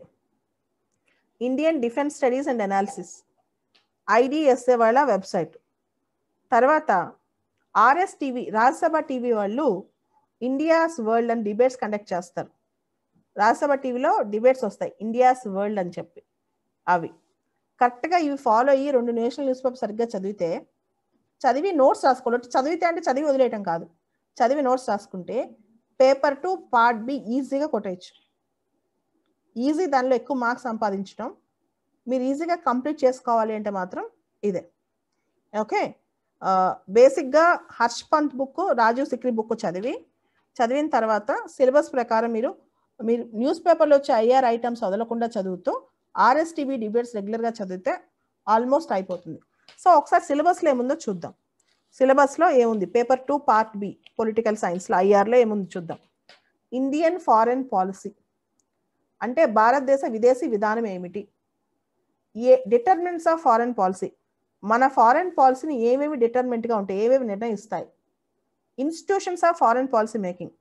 Indian defence studies and analysis, IDSA వాళ్ళ వెబ్సైట్. తర్వాత ఆర్ఎస్ టీవీ, రాజ్యసభ టీవీ వాళ్ళు ఇండియాస్ వరల్డ్ అని డిబేట్స్ కండక్ట్ చేస్తారు. రాజ్యసభ టీవీలో డిబేట్స్ వస్తాయి ఇండియాస్ వరల్డ్ అని చెప్పి. అవి కరెక్ట్గా ఇవి ఫాలో అయ్యి 2 నేషనల్ న్యూస్ పేపర్ సరిగ్గా చదివితే, చదివి నోట్స్ రాసుకోవాలి. చదివితే అంటే చదివి వదిలేయటం కాదు, చదివి నోట్స్ రాసుకుంటే పేపర్ 2 పార్ట్ బి ఈజీగా కొట్టేయచ్చు. ఈజీ, దానిలో ఎక్కువ మార్క్స్ సంపాదించడం. మీరు ఈజీగా కంప్లీట్ చేసుకోవాలి అంటే మాత్రం ఇదే. ఓకే, బేసిక్గా హర్ష్ పంత్ బుక్, రాజీవ్ సిక్రీ బుక్ చదివిన తర్వాత సిలబస్ ప్రకారం మీరు న్యూస్ పేపర్లో వచ్చే ఐఆర్ ఐటమ్స్ వదలకుండా చదువుతూ ఆర్ఎస్టీవీ డిబేట్స్ రెగ్యులర్గా చదివితే ఆల్మోస్ట్ అయిపోతుంది. సో ఒకసారి సిలబస్లో ఏముందో చూద్దాం. సిలబస్లో ఏముంది, పేపర్ 2 పార్ట్ బి పొలిటికల్ సైన్స్లో ఐఆర్లో ఏముంది చూద్దాం. ఇండియన్ ఫారెన్ పాలసీ అంటే భారతదేశ విదేశీ విధానం ఏమిటి, డిటర్మినెంట్స్ ఆఫ్ ఫారెన్ పాలసీ, మన ఫారెన్ పాలసీని ఏమేమి డిటర్మినెంట్గా ఉంటాయి, ఏమేమి నిర్ణయిస్తాయి. Institutions of foreign policy making,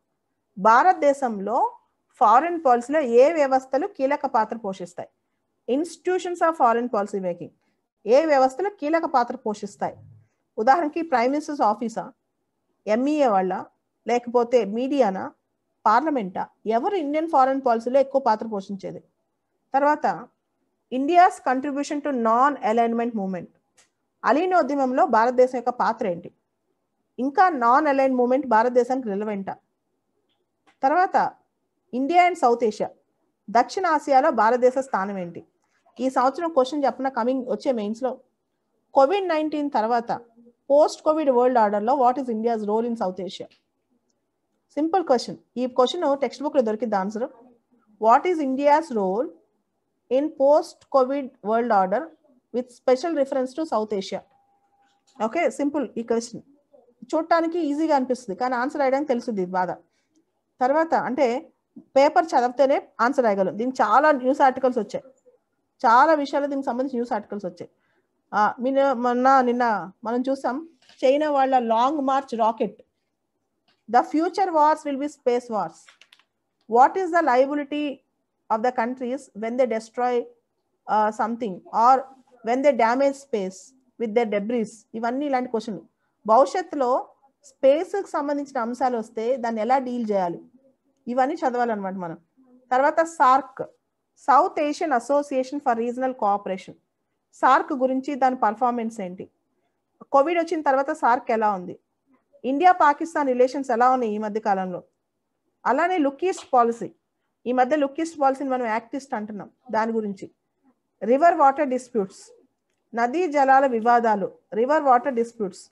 భారతదేశంలో ఫారెన్ పాలసీలో ఏ వ్యవస్థలు కీలక పాత్ర పోషిస్తాయి. Institutions of foreign policy making, ఏ వ్యవస్థలు కీలక పాత్ర పోషిస్తాయి. ఉదాహరణకి ప్రైమ్ మినిస్టర్స్ ఆఫీసా, ఎంఈఏ వాళ్ళ, లేకపోతే మీడియానా, పార్లమెంటా, ఎవరు ఇండియన్ ఫారెన్ పాలసీలో ఎక్కువ పాత్ర పోషించేది. తర్వాత India's contribution to non alignment movement, అలీన్ ఉద్యమంలో భారతదేశం యొక్క పాత్ర ఏంటి, ఇంకా నాన్ అలైన్ మూవ్మెంట్ భారతదేశానికి రిలవెంటా. తర్వాత ఇండియా అండ్ సౌత్ ఏషియా, దక్షిణ ఆసియాలో భారతదేశ స్థానం ఏంటి. ఈ సంవత్సరం క్వశ్చన్ చెప్పిన వచ్చే మెయిన్స్లో, COVID-19 తర్వాత పోస్ట్ కోవిడ్ వరల్డ్ ఆర్డర్లో what is India's role in South Asia. Simple question, ఈ క్వశ్చన్ టెక్స్ట్ బుక్లో దొరికింది answer. What is India's role in post COVID world order with special reference to South Asia. Okay, simple ఈ question. చూడటానికి ఈజీగా అనిపిస్తుంది కానీ answer రాయడానికి తెలుస్తుంది ఇది బాధ. తర్వాత అంటే పేపర్ చదివితేనే ఆన్సర్ రాయగలం. దీనికి చాలా న్యూస్ ఆర్టికల్స్ వచ్చాయి, చాలా విషయాలు దీనికి సంబంధించి న్యూస్ ఆర్టికల్స్ వచ్చాయి. నిన్న మనం చూసాం చైనా వాళ్ళ long March rocket, the future wars will be space wars, what is the liability of the countries when they destroy something or when they damage space with the debris. ఇవన్నీ ఇలాంటి క్వశ్చన్లు. భవిష్యత్తులో స్పేస్కి సంబంధించిన అంశాలు వస్తే దాన్ని ఎలా డీల్ చేయాలి, ఇవన్నీ చదవాలన్నమాట మనం. తర్వాత SAARC, south Asian association for regional cooperation, SAARC గురించి దాని పర్ఫార్మెన్స్ ఏంటి, కోవిడ్ వచ్చిన తర్వాత సార్క్ ఎలా ఉంది, ఇండియా పాకిస్తాన్ రిలేషన్స్ ఎలా ఉన్నాయి ఈ మధ్య కాలంలో. అలానే లుక్ ఈస్ట్ పాలసీ, ఈ మధ్య లుక్ ఈస్ట్ పాలసీని మనం యాక్టిస్ట్ అంటున్నాం, దాని గురించి. రివర్ వాటర్ డిస్ప్యూట్స్, నదీ జలాల వివాదాలు, రివర్ వాటర్ డిస్ప్యూట్స్.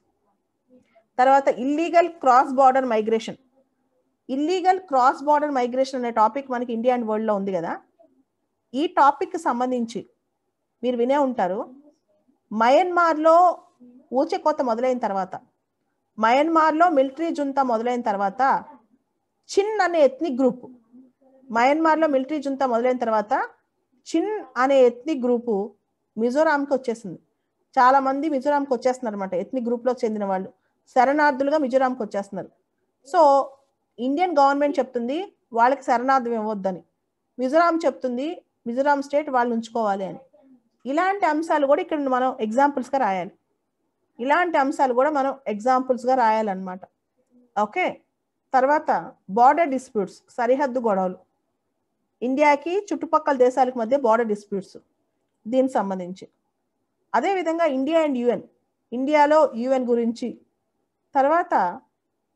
తర్వాత illegal cross border migration, illegal cross border migration అనే టాపిక్ మనకి ఇండియా అండ్ వరల్డ్లో ఉంది కదా. ఈ టాపిక్కి సంబంధించి మీరు వినే ఉంటారు, మయన్మార్లో ఊచకోత మొదలైన తర్వాత, మయన్మార్లో మిలిటరీ జుంతా మొదలైన తర్వాత చిన్ అనే ఎథ్నిక్ గ్రూప్, మయన్మార్లో మిలిటరీ జుంతా మొదలైన తర్వాత చిన్ అనే ఎథ్నిక్ గ్రూపు మిజోరాంకి వచ్చేసింది. చాలా మంది మిజోరాంకి వచ్చేస్తున్నారు అనమాట, ఎథ్నిక్ గ్రూప్లో చెందిన వాళ్ళు శరణార్థులుగా మిజోరాంకి వచ్చేస్తున్నారు. సో ఇండియన్ గవర్నమెంట్ చెప్తుంది వాళ్ళకి శరణార్థం ఇవ్వద్దని, మిజోరాం చెప్తుంది మిజోరాం స్టేట్ వాళ్ళు ఉంచుకోవాలి అని. ఇలాంటి అంశాలు కూడా ఇక్కడ మనం ఎగ్జాంపుల్స్గా రాయాలి, ఇలాంటి అంశాలు కూడా మనం ఎగ్జాంపుల్స్గా రాయాలన్నమాట. ఓకే, తర్వాత బార్డర్ డిస్ప్యూట్స్, సరిహద్దు గొడవలు, ఇండియాకి చుట్టుపక్కల దేశాలకు మధ్య బార్డర్ డిస్ప్యూట్స్, దీనికి సంబంధించి. అదేవిధంగా ఇండియా అండ్ యుఎన్, ఇండియాలో యుఎన్ గురించి, తర్వాత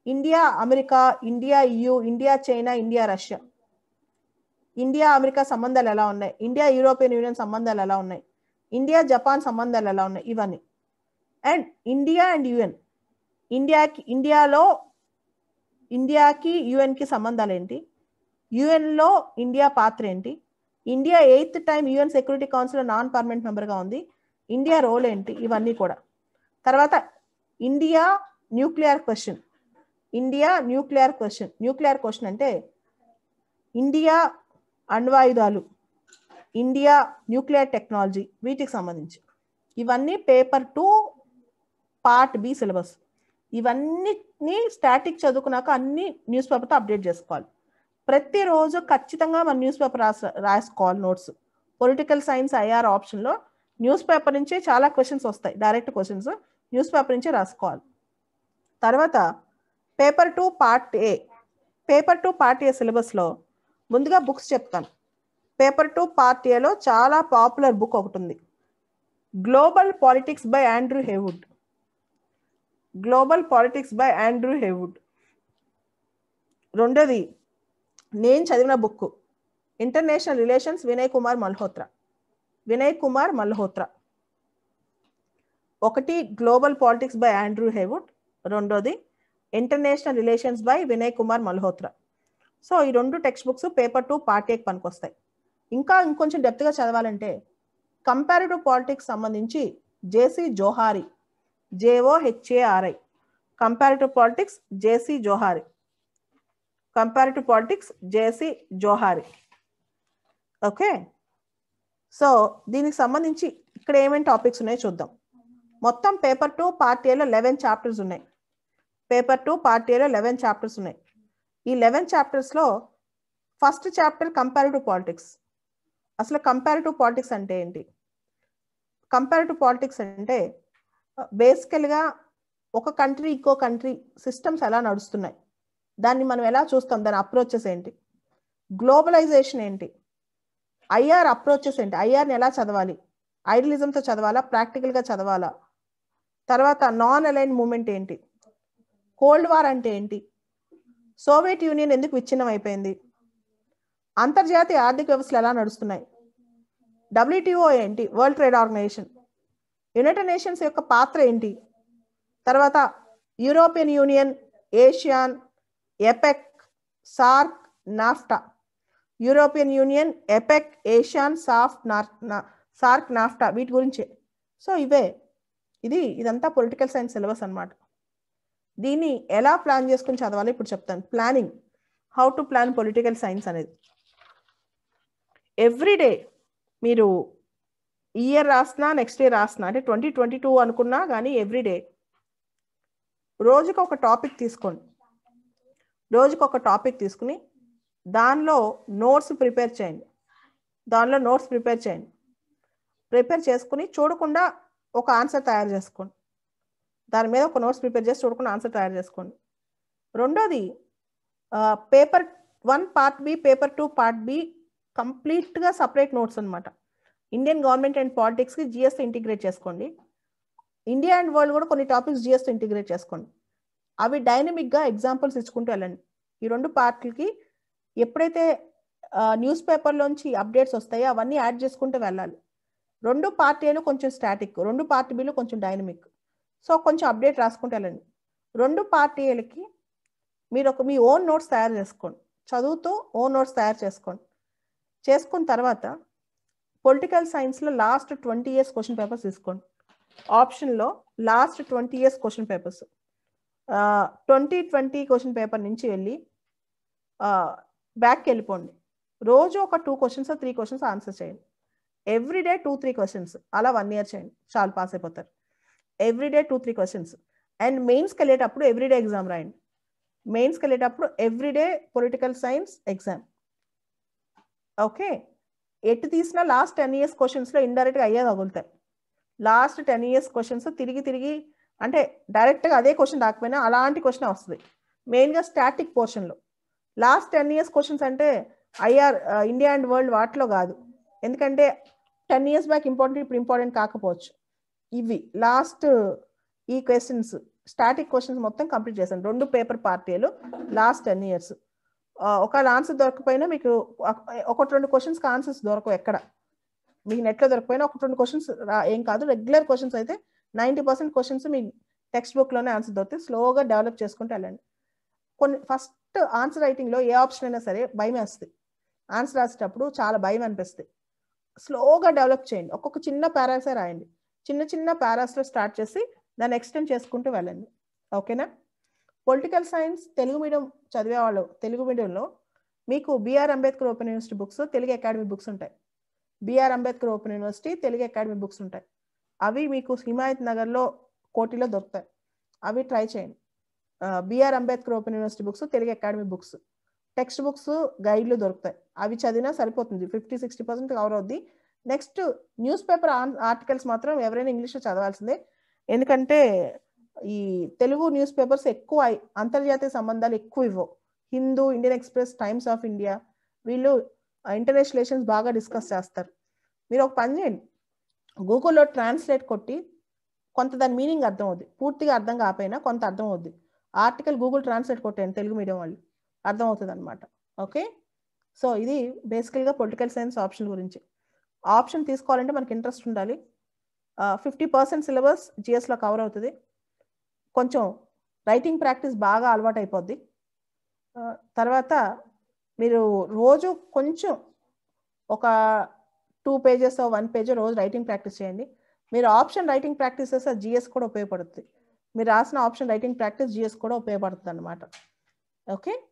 India America, India EU, India China, India Russia, India America సంబంధాలు ఎలా ఉన్నాయి, ఇండియా యూరోపియన్ యూనియన్ సంబంధాలు ఎలా ఉన్నాయి, ఇండియా జపాన్ సంబంధాలు ఎలా ఉన్నాయి, ఇవన్నీ. అండ్ ఇండియా అండ్ యుఎన్, ఇండియాకి యుఎన్కి సంబంధాలు ఏంటి, యుఎన్లో ఇండియా పాత్ర ఏంటి, India 8th time UN security council non permanent మెంబర్గా ఉంది, ఇండియా రోల్ ఏంటి, ఇవన్నీ కూడా. తర్వాత India nuclear question, nuclear question అంటే ఇండియా అణ్వాయుధాలు, ఇండియా న్యూక్లియర్ టెక్నాలజీ, వీటికి సంబంధించి ఇవన్నీ పేపర్ 2 పార్ట్ బి సిలబస్. ఇవన్నీ స్టాటిక్ చదువుకున్నాక అన్ని న్యూస్ పేపర్తో అప్డేట్ చేసుకోవాలి. ప్రతిరోజు ఖచ్చితంగా మన న్యూస్ పేపర్ రాసుకోవాలి నోట్స్. పొలిటికల్ సైన్స్ ఐఆర్ ఆప్షన్లో న్యూస్ పేపర్ నుంచే చాలా క్వశ్చన్స్ వస్తాయి, డైరెక్ట్ క్వశ్చన్స్ న్యూస్ పేపర్ నుంచే రాసుకోవాలి. తర్వాత పేపర్ 2 పార్ట్ ఏ సిలబస్లో ముందుగా బుక్స్ చెప్తాను. పేపర్ 2 పార్ట్ ఏలో చాలా పాపులర్ బుక్ ఒకటి ఉంది, global politics by Andrew Heywood. రెండోది నేను చదివిన book international relations, Vinay Kumar Malhotra. ఒకటి global politics by Andrew Heywood, రెండోది international relations by Vinay Kumar Malhotra. So ఈ 2 టెక్స్ట్ బుక్స్ పేపర్ 2 పార్ట్ ఏకి పనికొస్తాయి. ఇంకా ఇంకొంచెం డెప్త్గా చదవాలంటే కంపారిటివ్ పాలిటిక్స్ సంబంధించి జేసీ జోహారి, JOHARI, కంపారిటివ్ పాలిటిక్స్ జేసీ జోహారి. ఓకే, సో దీనికి సంబంధించి ఇక్కడ ఏమేమి టాపిక్స్ ఉన్నాయో చూద్దాం. మొత్తం పేపర్ 2 పార్ట్ ఏలో 11 చాప్టర్స్ ఉన్నాయి. ఈ 11 చాప్టర్స్లో ఫస్ట్ చాప్టర్ కంపారిటివ్ పాలిటిక్స్. అసలు కంపారిటివ్ పాలిటిక్స్ అంటే ఏంటి? కంపారిటివ్ పాలిటిక్స్ అంటే బేసికల్గా ఒక కంట్రీ ఇంకో కంట్రీ సిస్టమ్స్ ఎలా నడుస్తున్నాయి, దాన్ని మనం ఎలా చూస్తాం, దాని అప్రోచెస్ ఏంటి, గ్లోబలైజేషన్ ఏంటి, ఐఆర్ అప్రోచెస్ ఏంటి, ఐఆర్ని ఎలా చదవాలి, ఐడియలిజంతో చదవాలా, ప్రాక్టికల్గా చదవాలా, తర్వాత నాన్ అలైన్డ్ మూమెంట్ ఏంటి, కోల్డ్ వార్ అంటే ఏంటి, సోవియట్ యూనియన్ ఎందుకు విచ్ఛిన్నం అయిపోయింది, అంతర్జాతీయ ఆర్థిక వ్యవస్థలు ఎలా నడుస్తున్నాయి, WTO ఏంటి, world trade organization, United Nations యొక్క పాత్ర ఏంటి, తర్వాత European Union, ASEAN, APEC, SAARC, NAFTA, SAARC, NAFTA, వీటి గురించి. సో ఇదంతా పొలిటికల్ సైన్స్ సిలబస్ అన్నమాట. దీన్ని ఎలా ప్లాన్ చేసుకుని చదవాలి ఇప్పుడు చెప్తాను. Planning, how to plan political science అనేది. ఎవ్రీడే మీరు ఇయర్ రాసినా, నెక్స్ట్ ఇయర్ రాసినా, అంటే 2022 అనుకున్నా కానీ ఎవ్రీడే రోజుకి ఒక టాపిక్ తీసుకుని దానిలో నోట్స్ ప్రిపేర్ చేయండి. ప్రిపేర్ చేసుకుని చూడకుండా ఒక ఆన్సర్ తయారు చేసుకోండి. దాని మీద ఒక నోట్స్ ప్రిపేర్ చేసి చూడకుండా ఆన్సర్ తయారు చేసుకోండి. రెండోది paper 1 part B, paper 2 part B కంప్లీట్గా సపరేట్ నోట్స్ అనమాట. ఇండియన్ గవర్నమెంట్ అండ్ పాలిటిక్స్కి జిఎస్ ఇంటిగ్రేట్ చేసుకోండి. ఇండియా అండ్ వరల్డ్ కూడా కొన్ని టాపిక్స్ జిఎస్ ఇంటిగ్రేట్ చేసుకోండి. అవి డైనమిక్గా ఎగ్జాంపుల్స్ ఇచ్చుకుంటూ వెళ్ళండి. ఈ 2 పార్ట్లకి ఎప్పుడైతే న్యూస్ పేపర్లోంచి అప్డేట్స్ వస్తాయో అవన్నీ యాడ్ చేసుకుంటూ వెళ్ళాలి. 2 పార్ట్ ఏలో కొంచెం స్టాటిక్, 2 పార్ట్ బిలో కొంచెం డైనమిక్. సో కొంచెం అప్డేట్ రాసుకుంటూ వెళ్ళండి. 2 పార్ట్ ఏలకి మీరు మీ ఓన్ నోట్స్ తయారు చేసుకోండి. చదువుతూ ఓన్ నోట్స్ తయారు చేసుకున్న తర్వాత పొలిటికల్ సైన్స్లో లాస్ట్ 20 years క్వశ్చన్ పేపర్స్ తీసుకోండి. ఆప్షన్లో last 20 years question papers 2020 question paper నుంచి వెళ్ళి బ్యాక్కి వెళ్ళిపోండి. రోజు ఒక 2 questions 3 questions ఆన్సర్ చేయండి. ఎవ్రీడే 2-3 questions, అలా 1 year చేయండి, చాలు, పాస్ అయిపోతారు. Everyday 2-3 questions. అండ్ మెయిన్స్కి వెళ్ళేటప్పుడు ఎవ్రీడే ఎగ్జామ్ రాయండి. Everyday political science exam. Okay, ఎటు తీసినా లాస్ట్ 10 years క్వశ్చన్స్లో ఇండైరెక్ట్గా అయ్యే తగులుతాయి. లాస్ట్ 10 years క్వశ్చన్స్ తిరిగి అంటే డైరెక్ట్గా అదే క్వశ్చన్ రాకపోయినా అలాంటి క్వశ్చన్ వస్తుంది. మెయిన్గా స్టాటిక్ పోర్షన్లో లాస్ట్ 10 years క్వశ్చన్స్ అంటే ఐఆర్, ఇండియా అండ్ వరల్డ్ వాటిలో కాదు. ఎందుకంటే 10 years బ్యాక్ ఇంపార్టెంట్, ఇప్పుడు ఇంపార్టెంట్ కాకపోవచ్చు. ఇవి లాస్ట్ ఈ క్వశ్చన్స్ స్టాటిక్ క్వశ్చన్స్ మొత్తం కంప్లీట్ చేశాను 2 పేపర్ పార్టీలు లాస్ట్ 10 years. ఒకవేళ ఆన్సర్ దొరకపోయినా మీకు 1-2 క్వశ్చన్స్కి ఆన్సర్స్ దొరకవు ఎక్కడ, మీకు నెట్లో దొరకపోయినా 1-2 క్వశ్చన్స్ ఏం కాదు, రెగ్యులర్ క్వశ్చన్స్ అయితే 90% క్వశ్చన్స్ మీ టెక్స్ట్ బుక్లోనే ఆన్సర్ దొరుకుతాయి. స్లోగా డెవలప్ చేసుకుంటూ వెళ్ళండి. కొన్ని ఫస్ట్ ఆన్సర్ రైటింగ్లో ఏ ఆప్షన్ అయినా సరే భయం వేస్తుంది, ఆన్సర్ రాసేటప్పుడు చాలా భయం అనిపిస్తుంది. స్లోగా డెవలప్ చేయండి, ఒక్కొక్క చిన్న పారాసే రాయండి, చిన్న చిన్న పారాస్లో స్టార్ట్ చేసి దాన్ని ఎక్స్టెండ్ చేసుకుంటూ వెళ్ళండి. ఓకేనా? పొలిటికల్ సైన్స్ తెలుగు మీడియం చదివే వాళ్ళు తెలుగు మీడియంలో మీకు BR Ambedkar open university books, Telugu academy books ఉంటాయి. BR Ambedkar open university, Telugu academy books ఉంటాయి. అవి మీకు హిమాయత్ నగర్లో కోటిలో దొరుకుతాయి, అవి ట్రై చేయండి. BR Ambedkar open university books, Telugu academy books, text books, గైడ్లు దొరుకుతాయి. అవి చదివినా సరిపోతుంది, 50-60% కవర్ అవుద్ది. నెక్స్ట్ న్యూస్ పేపర్ ఆర్టికల్స్ మాత్రం ఎవరైనా ఇంగ్లీష్లో చదవాల్సిందే, ఎందుకంటే ఈ తెలుగు న్యూస్ పేపర్స్ ఎక్కువ అంతర్జాతీయ సంబంధాలు ఎక్కువ ఇవ్వవు. Hindu, Indian express, times of India వీళ్ళు ఇంటర్నేషనల్ రిలేషన్స్ బాగా డిస్కస్ చేస్తారు. మీరు ఒక పని చేయండి, గూగుల్లో ట్రాన్స్లేట్ కొట్టి కొంత దాని మీనింగ్ అర్థం అవుద్ది, పూర్తిగా అర్థం కాకపోయినా కొంత అర్థం అవుద్ది. ఆర్టికల్ గూగుల్ ట్రాన్స్లేట్ కొట్టండి తెలుగు మీడియం వాళ్ళు, అర్థం అవుతుంది అనమాట. ఓకే, సో ఇది బేసికల్గా పొలిటికల్ సైన్స్ ఆప్షన్ గురించి. ఆప్షన్ తీసుకోవాలంటే మనకి ఇంట్రెస్ట్ ఉండాలి. 50% సిలబస్ జిఎస్లో కవర్ అవుతుంది. కొంచెం రైటింగ్ ప్రాక్టీస్ బాగా అలవాటు అయిపోద్ది. తర్వాత మీరు రోజు కొంచెం ఒక 2 pages 1 page రోజు రైటింగ్ ప్రాక్టీస్ చేయండి. మీరు ఆప్షన్ రైటింగ్ ప్రాక్టీస్ చేస్తే జిఎస్ కూడా ఉపయోగపడుతుంది. మీరు రాసిన ఆప్షన్ రైటింగ్ ప్రాక్టీస్ జిఎస్ కూడా ఉపయోగపడుతుంది అనమాట. ఓకే.